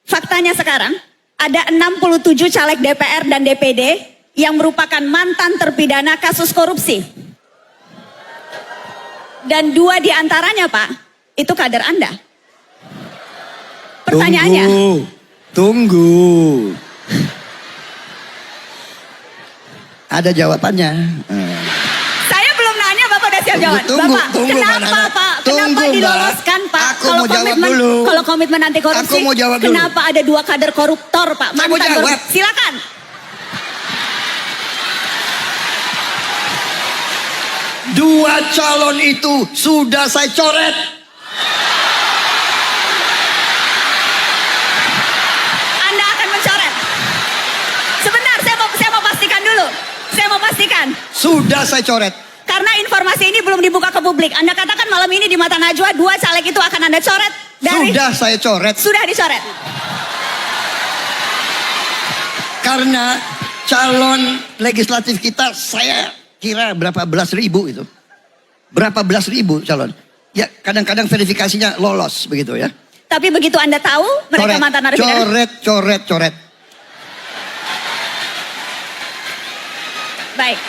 Faktanya sekarang ada 67 caleg DPR dan DPD yang merupakan mantan terpidana kasus korupsi. Dan 2 diantaranya Pak, itu kader Anda. Pertanyaannya. Tunggu. Ada jawabannya. Saya belum nanya, Bapak udah siap jawab. Tunggu, Bapak, tunggu, kenapa Pak? Kenapa Mbak. diloloskan Pak? Aku mau jawab dulu. Kalau komitmen anti korupsi, Aku mau jawab dulu. kenapa ada 2 kader koruptor Pak? Saya mau jawab. Silakan. Dua calon itu sudah saya coret. Anda akan mencoret. Sebentar, saya mau pastikan dulu. Saya mau pastikan. Sudah saya coret. Karena informasi ini belum dibuka ke publik. Anda katakan malam ini di mata Najwa 2 caleg itu akan Anda coret dari. Sudah saya coret. Sudah dicoret. Karena calon legislatif kita saya kira berapa belas ribu itu. Berapa belas ribu calon. Ya kadang-kadang verifikasinya lolos begitu ya. Tapi begitu Anda tahu mereka mantan narapidana. Coret. Baik.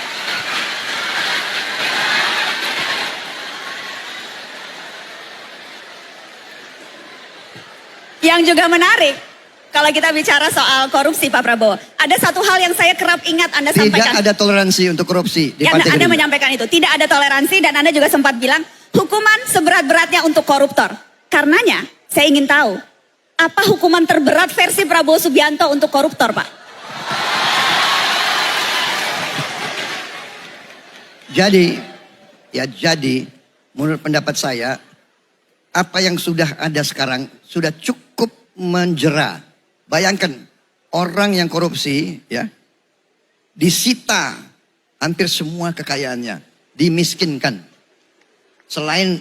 Yang juga menarik, kalau kita bicara soal korupsi Pak Prabowo, ada satu hal yang saya kerap ingat Anda sampaikan. Tidak ada toleransi untuk korupsi di Partai Anda Gerindra. menyampaikan itu, tidak ada toleransi dan Anda juga sempat bilang hukuman seberat-beratnya untuk koruptor. Karenanya, saya ingin tahu, apa hukuman terberat versi Prabowo Subianto untuk koruptor Pak? Jadi menurut pendapat saya, apa yang sudah ada sekarang sudah cukup menjera. Bayangkan orang yang korupsi ya disita hampir semua kekayaannya, dimiskinkan. Selain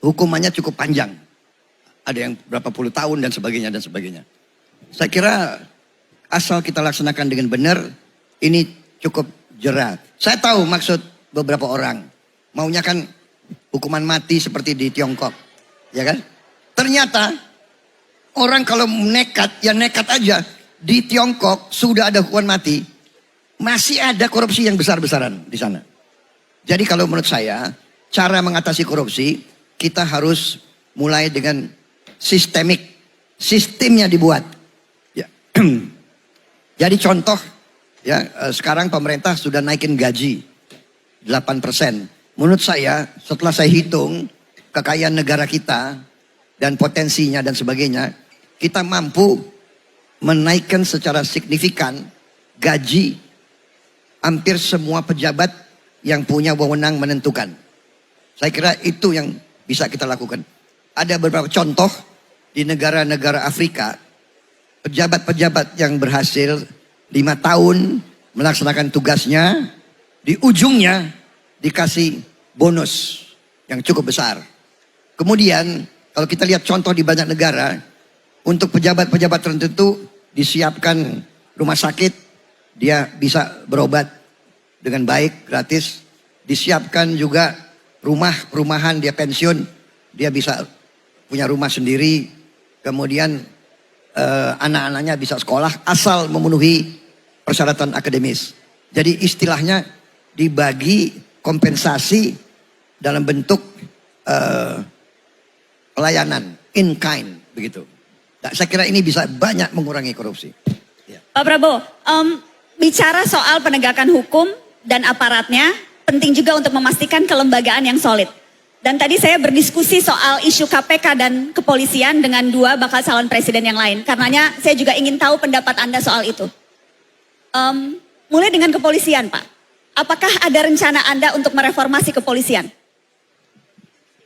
hukumannya cukup panjang, ada yang berapa puluh tahun dan sebagainya. Saya kira asal kita laksanakan dengan benar, ini cukup jera. Saya tahu maksud beberapa orang maunya kan hukuman mati seperti di Tiongkok. Ya kan? Ternyata orang kalau nekat, ya nekat aja. Di Tiongkok sudah ada hukuman mati. Masih ada korupsi yang besar-besaran di sana. Jadi kalau menurut saya, cara mengatasi korupsi, kita harus mulai dengan sistemik. Sistemnya dibuat. Ya. Jadi contoh, ya sekarang pemerintah sudah naikin gaji 8%. Menurut saya, setelah saya hitung, kekayaan negara kita dan potensinya dan sebagainya, kita mampu menaikkan secara signifikan gaji hampir semua pejabat yang punya wewenang menentukan. Saya kira itu yang bisa kita lakukan. Ada beberapa contoh di negara-negara Afrika, pejabat-pejabat yang berhasil 5 tahun melaksanakan tugasnya, di ujungnya dikasih bonus yang cukup besar. Kemudian kalau kita lihat contoh di banyak negara, untuk pejabat-pejabat tertentu disiapkan rumah sakit, dia bisa berobat dengan baik, gratis. Disiapkan juga perumahan, dia pensiun, dia bisa punya rumah sendiri. Kemudian anak-anaknya bisa sekolah asal memenuhi persyaratan akademis. Jadi istilahnya dibagi kompensasi dalam bentuk pelayanan in kind begitu. Nah, saya kira ini bisa banyak mengurangi korupsi. Ya. Pak Prabowo, bicara soal penegakan hukum dan aparatnya, penting juga untuk memastikan kelembagaan yang solid. Dan tadi saya berdiskusi soal isu KPK dan kepolisian dengan 2 bakal calon presiden yang lain. Karenanya saya juga ingin tahu pendapat Anda soal itu. Mulai dengan kepolisian Pak. Apakah ada rencana Anda untuk mereformasi kepolisian?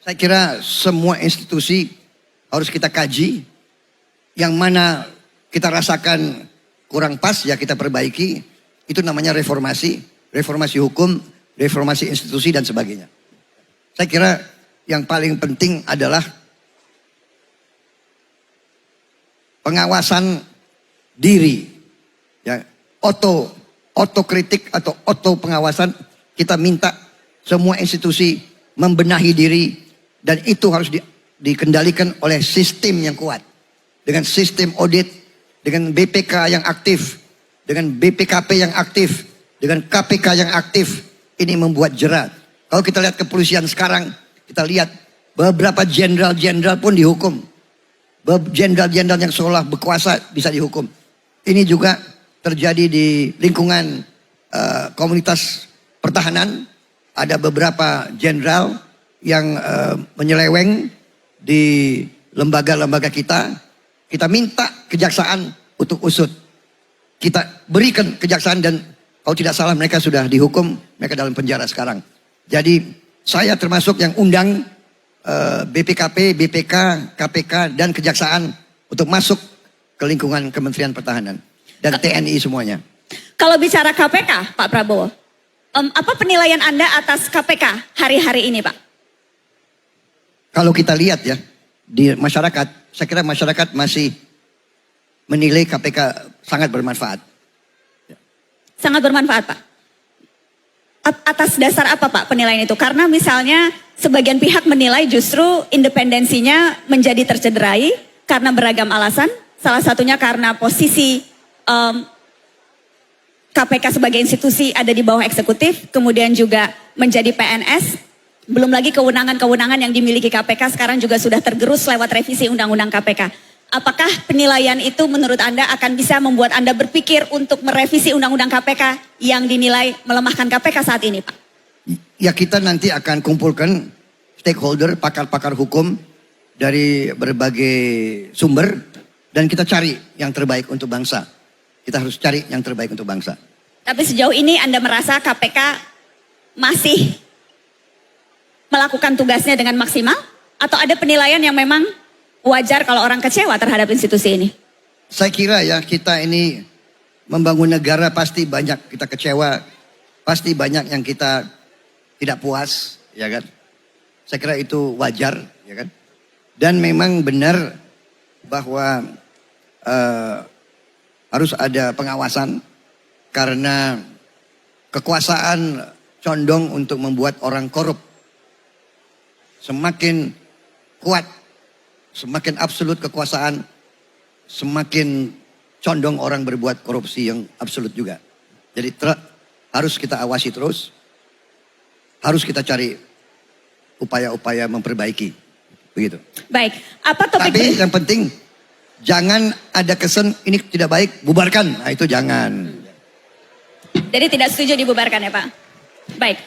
Saya kira semua institusi harus kita kaji. Yang mana kita rasakan kurang pas ya kita perbaiki. Itu namanya reformasi. Reformasi hukum, reformasi institusi dan sebagainya. Saya kira yang paling penting adalah pengawasan diri. Ya, otokritik atau auto pengawasan, kita minta semua institusi membenahi diri dan itu harus dikendalikan oleh sistem yang kuat. Dengan sistem audit, dengan BPK yang aktif, dengan BPKP yang aktif, dengan KPK yang aktif, ini membuat jerat. Kalau kita lihat kepolisian sekarang, kita lihat beberapa jenderal-jenderal pun dihukum. Jenderal-jenderal yang seolah berkuasa bisa dihukum. Ini juga terjadi di lingkungan komunitas pertahanan. Ada beberapa jenderal yang menyeleweng di lembaga-lembaga kita. Kita minta kejaksaan untuk usut. Kita berikan kejaksaan dan kalau tidak salah mereka sudah dihukum. Mereka dalam penjara sekarang. Jadi saya termasuk yang undang BPKP, BPK, KPK dan kejaksaan untuk masuk ke lingkungan Kementerian Pertahanan dan TNI semuanya. Kalau bicara KPK, Pak Prabowo, apa penilaian Anda atas KPK hari-hari ini, Pak? Kalau kita lihat ya di masyarakat, saya kira masyarakat masih menilai KPK sangat bermanfaat. Sangat bermanfaat, Pak. Atas dasar apa, Pak, penilaian itu? Karena misalnya sebagian pihak menilai justru independensinya menjadi tercederai karena beragam alasan. Salah satunya karena posisi KPK sebagai institusi ada di bawah eksekutif, kemudian juga menjadi PNS. Belum lagi kewenangan-kewenangan yang dimiliki KPK sekarang juga sudah tergerus lewat revisi Undang-Undang KPK. Apakah penilaian itu menurut Anda akan bisa membuat Anda berpikir untuk merevisi Undang-Undang KPK yang dinilai melemahkan KPK saat ini, Pak? Ya kita nanti akan kumpulkan stakeholder, pakar-pakar hukum dari berbagai sumber dan kita cari yang terbaik untuk bangsa. Kita harus cari yang terbaik untuk bangsa. Tapi sejauh ini Anda merasa KPK masih melakukan tugasnya dengan maksimal? Atau ada penilaian yang memang wajar kalau orang kecewa terhadap institusi ini? Saya kira ya kita ini membangun negara pasti banyak kita kecewa. Pasti banyak yang kita tidak puas, ya kan? Saya kira itu wajar, ya kan? Dan memang benar bahwa harus ada pengawasan karena kekuasaan condong untuk membuat orang korup. Semakin kuat, semakin absolut kekuasaan, semakin condong orang berbuat korupsi yang absolut juga. Jadi harus kita awasi terus, harus kita cari upaya-upaya memperbaiki, begitu. Baik, apa topik? Tapi yang penting jangan ada kesan ini tidak baik, bubarkan. Nah itu jangan. Jadi tidak setuju dibubarkan ya, Pak? Baik.